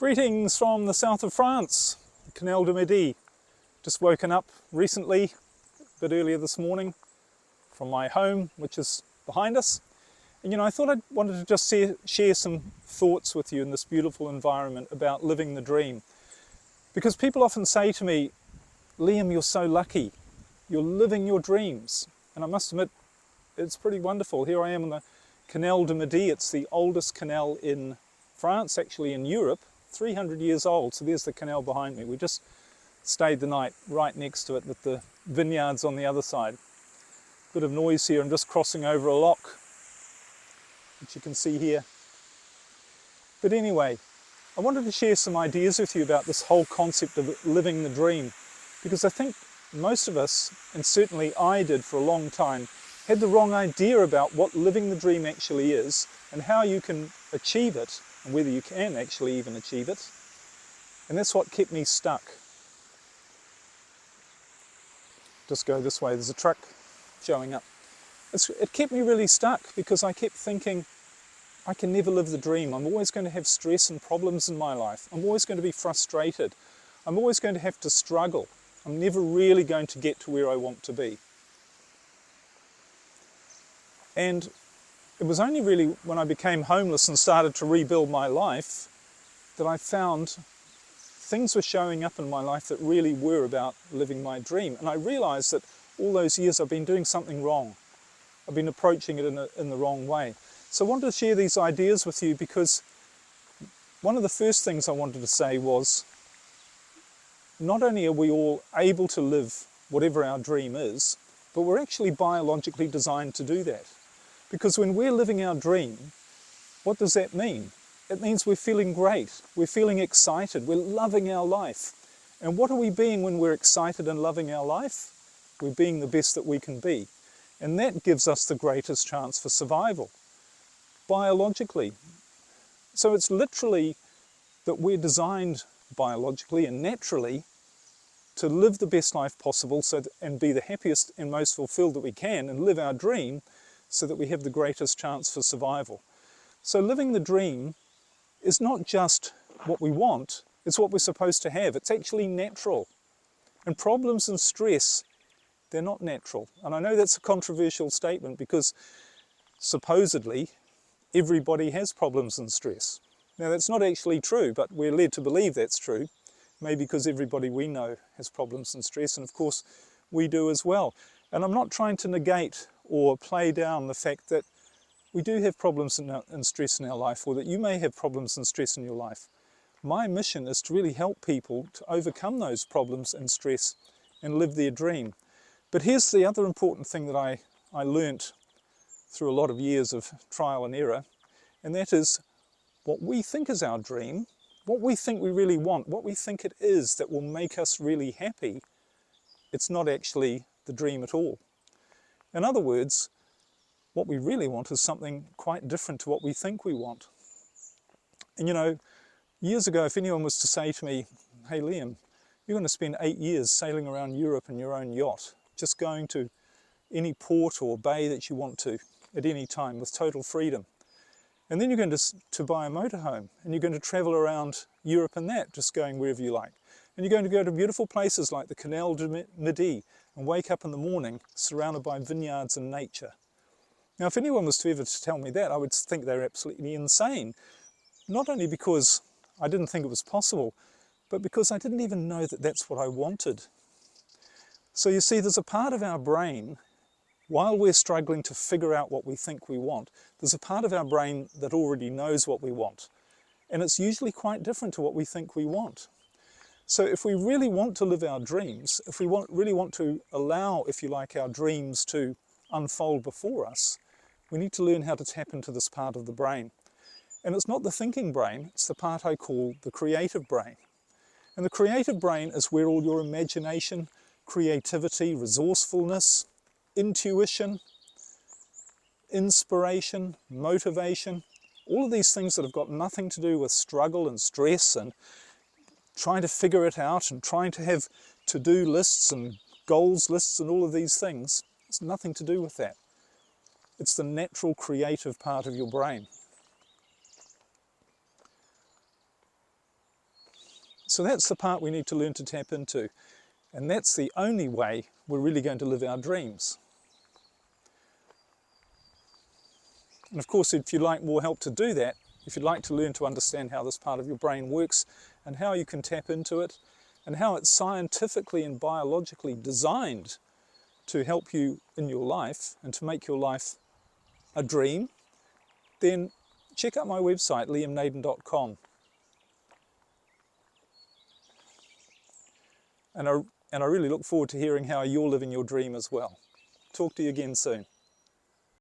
Greetings from the south of France, the Canal du Midi. Just woken up recently, a bit earlier this morning, from my home, which is behind us. And I thought I wanted to just share some thoughts with you in this beautiful environment about living the dream. Because people often say to me, Liam, you're so lucky, you're living your dreams. And I must admit, it's pretty wonderful. Here I am on the Canal du Midi. It's the oldest canal in France, actually in Europe, 300 years old. So there's the canal behind me. We just stayed the night right next to it with the vineyards on the other side. Bit of noise here. I'm just crossing over a lock, which you can see here. But anyway, I wanted to share some ideas with you about this whole concept of living the dream, because I think most of us, and certainly I did for a long time, had the wrong idea about what living the dream actually is and how you can achieve it, and whether you can actually even achieve it. And that's what kept me stuck. Just go this way, there's a truck showing up. It kept me really stuck because I kept thinking, I can never live the dream. I'm always going to have stress and problems in my life. I'm always going to be frustrated. I'm always going to have to struggle. I'm never really going to get to where I want to be. And it was only really when I became homeless and started to rebuild my life that I found things were showing up in my life that really were about living my dream. And I realized that all those years I've been doing something wrong. I've been approaching it in the wrong way. So I wanted to share these ideas with you because one of the first things I wanted to say was, not only are we all able to live whatever our dream is, but we're actually biologically designed to do that. Because when we're living our dream, what does that mean? It means we're feeling great, we're feeling excited, we're loving our life. And what are we being when we're excited and loving our life? We're being the best that we can be. And that gives us the greatest chance for survival, biologically. So it's literally that we're designed biologically and naturally to live the best life possible and be the happiest and most fulfilled that we can and live our dream so that we have the greatest chance for survival. So living the dream is not just what we want, it's what we're supposed to have. It's actually natural. And problems and stress, they're not natural. And I know that's a controversial statement because supposedly everybody has problems and stress. Now that's not actually true, but we're led to believe that's true. Maybe because everybody we know has problems and stress, and of course we do as well. And I'm not trying to negate or play down the fact that we do have problems and stress in our life, or that you may have problems and stress in your life. My mission is to really help people to overcome those problems and stress and live their dream. But here's the other important thing that I learnt through a lot of years of trial and error, and that is what we think is our dream, what we think we really want, what we think it is that will make us really happy, it's not actually the dream at all. In other words, what we really want is something quite different to what we think we want. And years ago, if anyone was to say to me, hey Liam, you're going to spend 8 years sailing around Europe in your own yacht, just going to any port or bay that you want to at any time with total freedom. And then you're going to buy a motorhome and you're going to travel around Europe in that, just going wherever you like. And you're going to go to beautiful places like the Canal du Midi and wake up in the morning surrounded by vineyards and nature. Now, if anyone was to ever tell me that, I would think they're absolutely insane. Not only because I didn't think it was possible, but because I didn't even know that that's what I wanted. So you see, there's a part of our brain, while we're struggling to figure out what we think we want, there's a part of our brain that already knows what we want. And it's usually quite different to what we think we want. So if we really want to live our dreams, if we really want to allow, if you like, our dreams to unfold before us, we need to learn how to tap into this part of the brain. And it's not the thinking brain, it's the part I call the creative brain. And the creative brain is where all your imagination, creativity, resourcefulness, intuition, inspiration, motivation, all of these things that have got nothing to do with struggle and stress and trying to figure it out and trying to have to-do lists and goals lists and all of these things, it's nothing to do with that. It's the natural creative part of your brain. So that's the part we need to learn to tap into. And that's the only way we're really going to live our dreams. And of course, if you'd like more help to do that, if you'd like to learn to understand how this part of your brain works and how you can tap into it and how it's scientifically and biologically designed to help you in your life and to make your life a dream, then check out my website, liamnaden.com. And I really look forward to hearing how you're living your dream as well. Talk to you again soon.